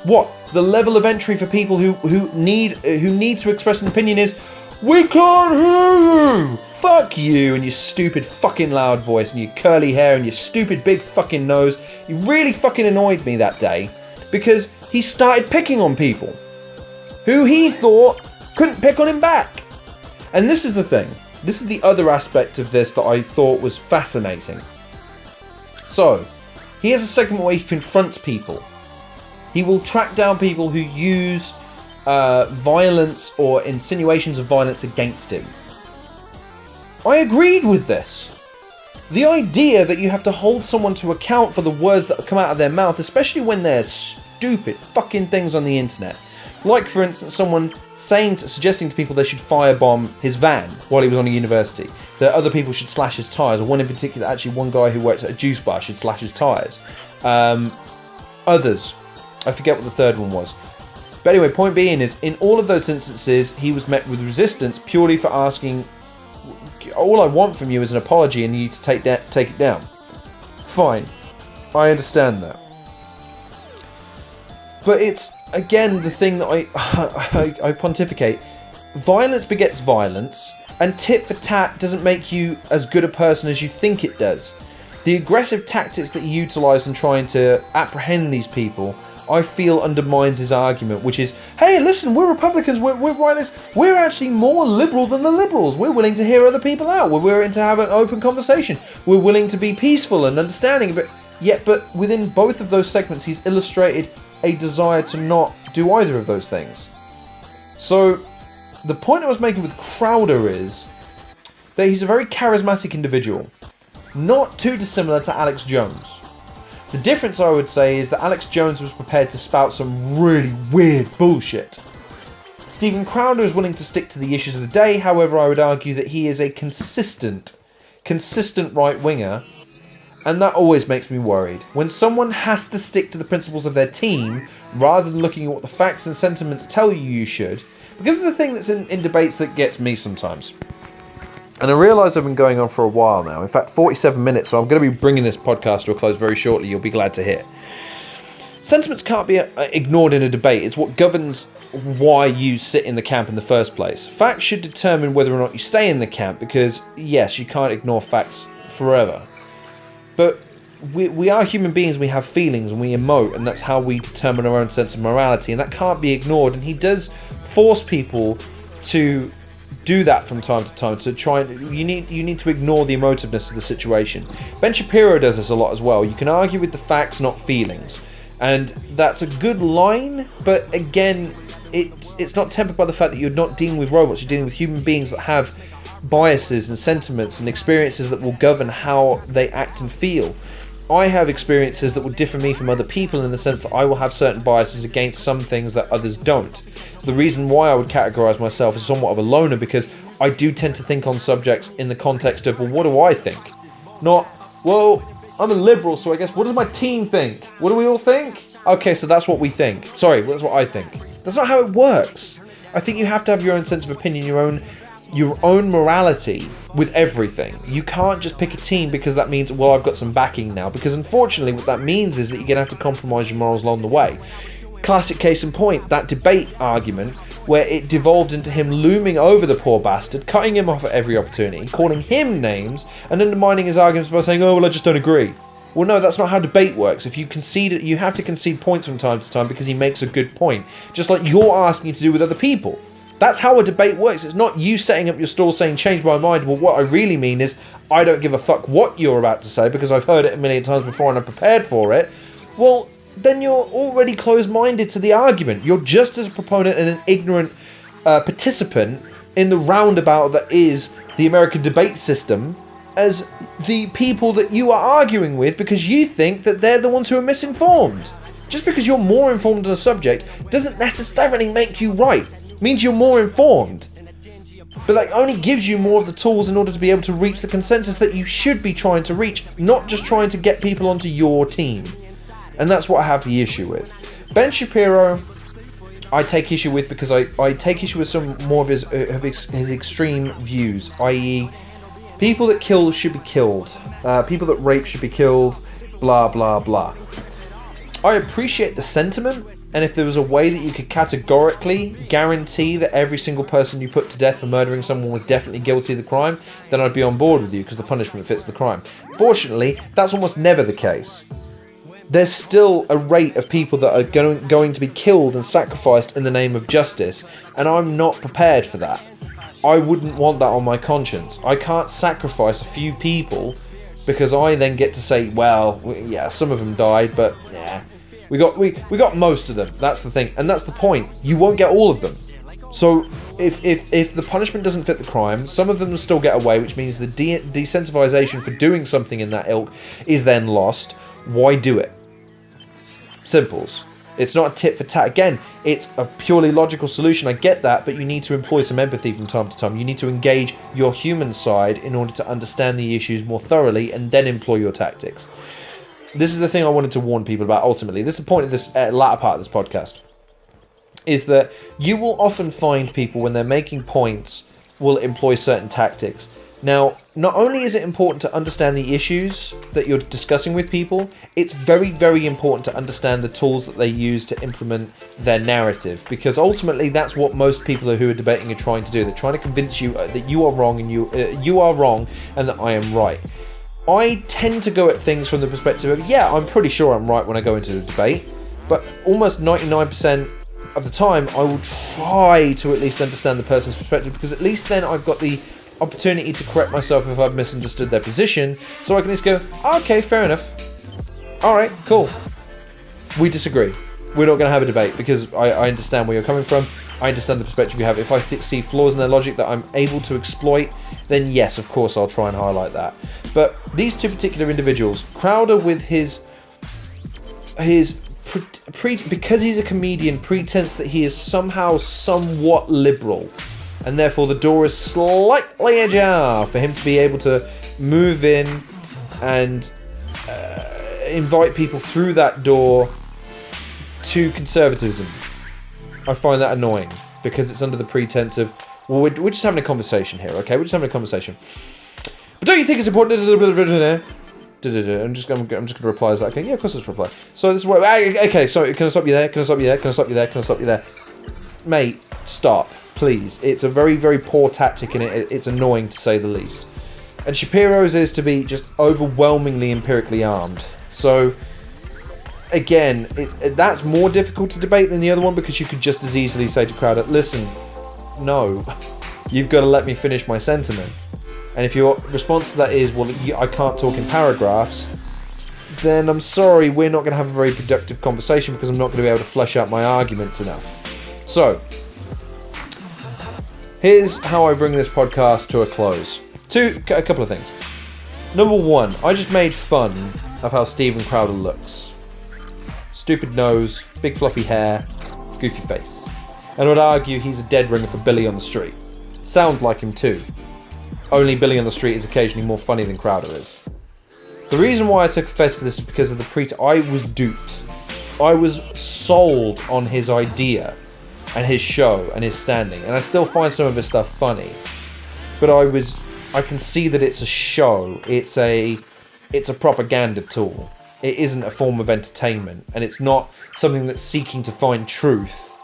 What? The level of entry for people who need to express an opinion is, we can't hear you! Fuck you and your stupid fucking loud voice and your curly hair and your stupid big fucking nose. You really fucking annoyed me that day because he started picking on people who he thought couldn't pick on him back. And this is the thing. This is the other aspect of this that I thought was fascinating. So, he has a segment where he confronts people. He will track down people who use violence or insinuations of violence against him. I agreed with this. The idea that you have to hold someone to account for the words that come out of their mouth, especially when they're stupid fucking things on the internet. Like, for instance, someone suggesting to people they should firebomb his van while he was on a university. That other people should slash his tyres, or one in particular, actually one guy who worked at a juice bar should slash his tyres. Others. I forget what the third one was. But anyway, point being is, in all of those instances, he was met with resistance purely for asking, all I want from you is an apology and you need to take it down. Fine. I understand that. But it's, again, the thing that I pontificate. Violence begets violence, and tit for tat doesn't make you as good a person as you think it does. The aggressive tactics that he utilised in trying to apprehend these people, I feel undermines his argument, which is, hey, listen, we're Republicans, we're rightists, we're actually more liberal than the liberals. We're willing to hear other people out. We're willing to have an open conversation. We're willing to be peaceful and understanding. But within both of those segments, he's illustrated a desire to not do either of those things. So, the point I was making with Crowder is that he's a very charismatic individual. Not too dissimilar to Alex Jones. The difference, I would say, is that Alex Jones was prepared to spout some really weird bullshit. Stephen Crowder is willing to stick to the issues of the day, however I would argue that he is a consistent right-winger, and that always makes me worried. When someone has to stick to the principles of their team, rather than looking at what the facts and sentiments tell you should, because it's the thing that's in debates that gets me sometimes. And I realise I've been going on for a while now. In fact, 47 minutes, so I'm going to be bringing this podcast to a close very shortly. You'll be glad to hear. Sentiments can't be ignored in a debate. It's what governs why you sit in the camp in the first place. Facts should determine whether or not you stay in the camp, because, yes, you can't ignore facts forever. But we are human beings, we have feelings, and we emote, and that's how we determine our own sense of morality, and that can't be ignored. And he does force people to do that from time to time, to try and you need to ignore the emotiveness of the situation. Ben Shapiro does this a lot as well. You can argue with the facts, not feelings, and that's a good line, but again, it's not tempered by the fact that you're not dealing with robots. You're dealing with human beings that have biases and sentiments and experiences that will govern how they act and feel. I have experiences that will differ me from other people in the sense that I will have certain biases against some things that others don't. So the reason why I would categorise myself as somewhat of a loner, because I do tend to think on subjects in the context of, well, what do I think? Not, well, I'm a liberal, so I guess, what does my team think? What do we all think? Okay, so that's what we think. Sorry, that's what I think. That's not how it works. I think you have to have your own sense of opinion, your own morality with everything. You can't just pick a team because that means, well, I've got some backing now, because unfortunately what that means is that you're going to have to compromise your morals along the way. Classic case in point, that debate argument where it devolved into him looming over the poor bastard, cutting him off at every opportunity, calling him names, and undermining his arguments by saying, oh, well, I just don't agree. Well, no, that's not how debate works. If you concede it, you have to concede points from time to time because he makes a good point, just like you're asking to do with other people. That's how a debate works. It's not you setting up your stall saying, change my mind. Well, what I really mean is, I don't give a fuck what you're about to say because I've heard it a million times before and I'm prepared for it. Well, then you're already closed-minded to the argument. You're just as a proponent and an ignorant participant in the roundabout that is the American debate system as the people that you are arguing with because you think that they're the ones who are misinformed. Just because you're more informed on a subject doesn't necessarily make you right. It means you're more informed. But that only gives you more of the tools in order to be able to reach the consensus that you should be trying to reach, not just trying to get people onto your team. And that's what I have the issue with. Ben Shapiro, I take issue with because I take issue with some more of his extreme views, i.e. people that kill should be killed, people that rape should be killed, blah blah blah. I appreciate the sentiment, and if there was a way that you could categorically guarantee that every single person you put to death for murdering someone was definitely guilty of the crime, then I'd be on board with you because the punishment fits the crime. Fortunately, that's almost never the case. There's still a rate of people that are going to be killed and sacrificed in the name of justice, and I'm not prepared for that. I wouldn't want that on my conscience. I can't sacrifice a few people because I then get to say, well, yeah, some of them died, but yeah, we got most of them. That's the thing, and that's the point. You won't get all of them. So if the punishment doesn't fit the crime, some of them will still get away, which means the decentivization for doing something in that ilk is then lost. Why do it? Simples. It's not a tit for tat. Again, it's a purely logical solution. I get that, but you need to employ some empathy from time to time. You need to engage your human side in order to understand the issues more thoroughly and then employ your tactics. This is the thing I wanted to warn people about ultimately. This is the point of this latter part of this podcast. Is that you will often find people when they're making points will employ certain tactics. Now, not only is it important to understand the issues that you're discussing with people, it's very, very important to understand the tools that they use to implement their narrative, because ultimately that's what most people who are debating are trying to do. They're trying to convince you that you are wrong and you are wrong and that I am right. I tend to go at things from the perspective of, yeah, I'm pretty sure I'm right when I go into a debate, but almost 99% of the time I will try to at least understand the person's perspective, because at least then I've got the opportunity to correct myself if I've misunderstood their position, so I can just go, okay, fair enough, alright, cool, we disagree, we're not going to have a debate because I understand where you're coming from, I understand the perspective you have. If I see flaws in their logic that I'm able to exploit, then yes, of course I'll try and highlight that. But these two particular individuals, Crowder with his because he's a comedian, pretense that he is somehow somewhat liberal, and therefore the door is slightly ajar for him to be able to move in and invite people through that door to conservatism. I find that annoying because it's under the pretense of, well, we're just having a conversation here, okay? We're just having a conversation. But don't you think it's important? I'm just going to reply as that. Okay, yeah, of course it's reply. So this is what. Okay, sorry. Can I stop you there? Can I stop you there? Can I stop you there? Can I stop you there? Mate, stop, please. It's a very, very poor tactic, and it's annoying to say the least. And Shapiro's is to be just overwhelmingly empirically armed. So again, that's more difficult to debate than the other one, because you could just as easily say to Crowder, listen, no, you've got to let me finish my sentiment. And if your response to that is, well, I can't talk in paragraphs, then I'm sorry, we're not going to have a very productive conversation, because I'm not going to be able to flesh out my arguments enough. So, here's how I bring this podcast to a close. A couple of things. Number one, I just made fun of how Steven Crowder looks. Stupid nose, big fluffy hair, goofy face. And I would argue he's a dead ringer for Billy on the Street. Sounds like him too. Only Billy on the Street is occasionally more funny than Crowder is. The reason why I took offense to this is because of the I was duped. I was sold on his idea and his show and his standing, and I still find some of his stuff funny. But I can see that it's a show. It's a propaganda tool. It isn't a form of entertainment, and it's not something that's seeking to find truth.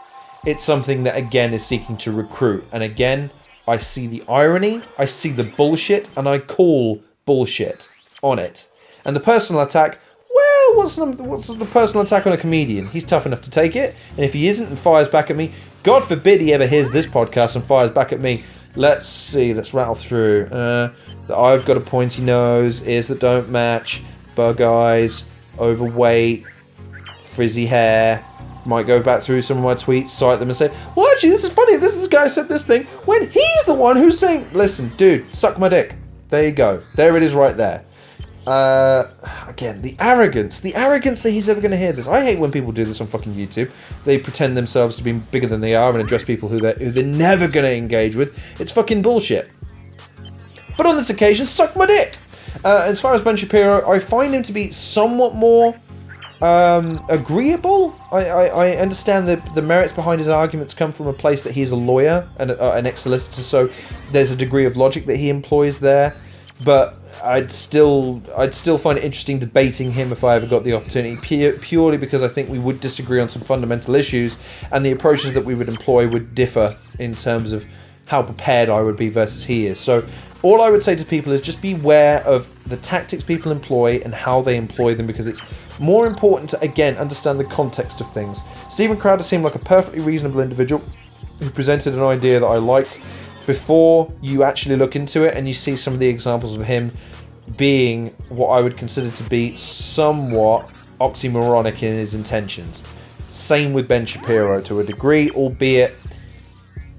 It's something that, again, is seeking to recruit. And again, I see the irony, I see the bullshit, and I call bullshit on it. And the personal attack, what's the personal attack on a comedian? He's tough enough to take it, and if he isn't and fires back at me, God forbid he ever hears this podcast and fires back at me. Let's see, let's rattle through. I've got a pointy nose, ears that don't match, bug eyes, overweight, frizzy hair. Might go back through some of my tweets, cite them and say, well, actually, this is funny. This guy said this thing when he's the one who's saying, listen, dude, suck my dick. There you go. There it is right there. Again, the arrogance that he's ever going to hear this. I hate when people do this on fucking YouTube. They pretend themselves to be bigger than they are and address people who they're never going to engage with. It's fucking bullshit. But on this occasion, suck my dick. As far as Ben Shapiro, I find him to be somewhat more agreeable. I understand that the merits behind his arguments come from a place that he's a lawyer and an ex-solicitor, so there's a degree of logic that he employs there. But I'd still find it interesting debating him if I ever got the opportunity, purely because I think we would disagree on some fundamental issues, and the approaches that we would employ would differ in terms of how prepared I would be versus he is. So all I would say to people is just beware of the tactics people employ and how they employ them, because it's more important to, again, understand the context of things. Steven Crowder seemed like a perfectly reasonable individual who presented an idea that I liked. Before you actually look into it and you see some of the examples of him being what I would consider to be somewhat oxymoronic in his intentions. Same with Ben Shapiro to a degree, albeit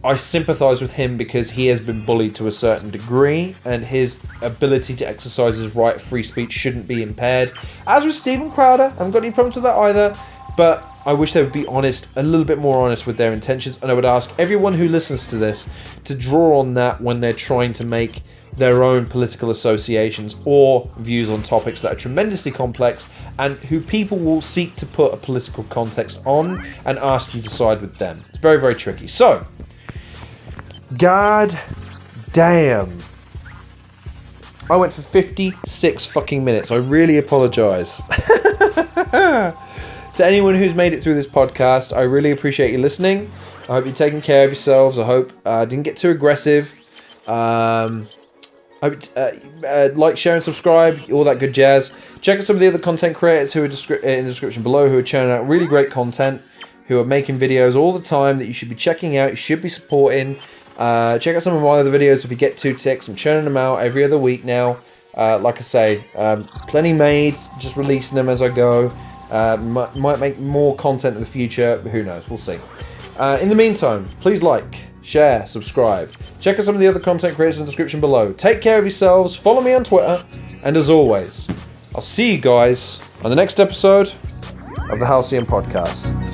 I sympathise with him because he has been bullied to a certain degree and his ability to exercise his right of free speech shouldn't be impaired. As with Steven Crowder, I haven't got any problems with that either, but I wish they would be honest, a little bit more honest with their intentions, and I would ask everyone who listens to this to draw on that when they're trying to make their own political associations or views on topics that are tremendously complex and who people will seek to put a political context on and ask you to side with them. It's very, very tricky. So, god damn. I went for 56 fucking minutes. I really apologise. To anyone who's made it through this podcast, I really appreciate you listening. I hope you're taking care of yourselves. I hope I didn't get too aggressive. I hope like, share and subscribe, all that good jazz. Check out some of the other content creators who are in the description below, who are churning out really great content, who are making videos all the time that you should be checking out, you should be supporting. Check out some of my other videos if you get 2 ticks. I'm churning them out every other week now. Like I say, plenty made, just releasing them as I go. Might make more content in the future, but who knows, we'll see. In the meantime, please like, share, subscribe. Check out some of the other content creators in the description below. Take care of yourselves, follow me on Twitter, and as always, I'll see you guys on the next episode of the Halcyon Podcast.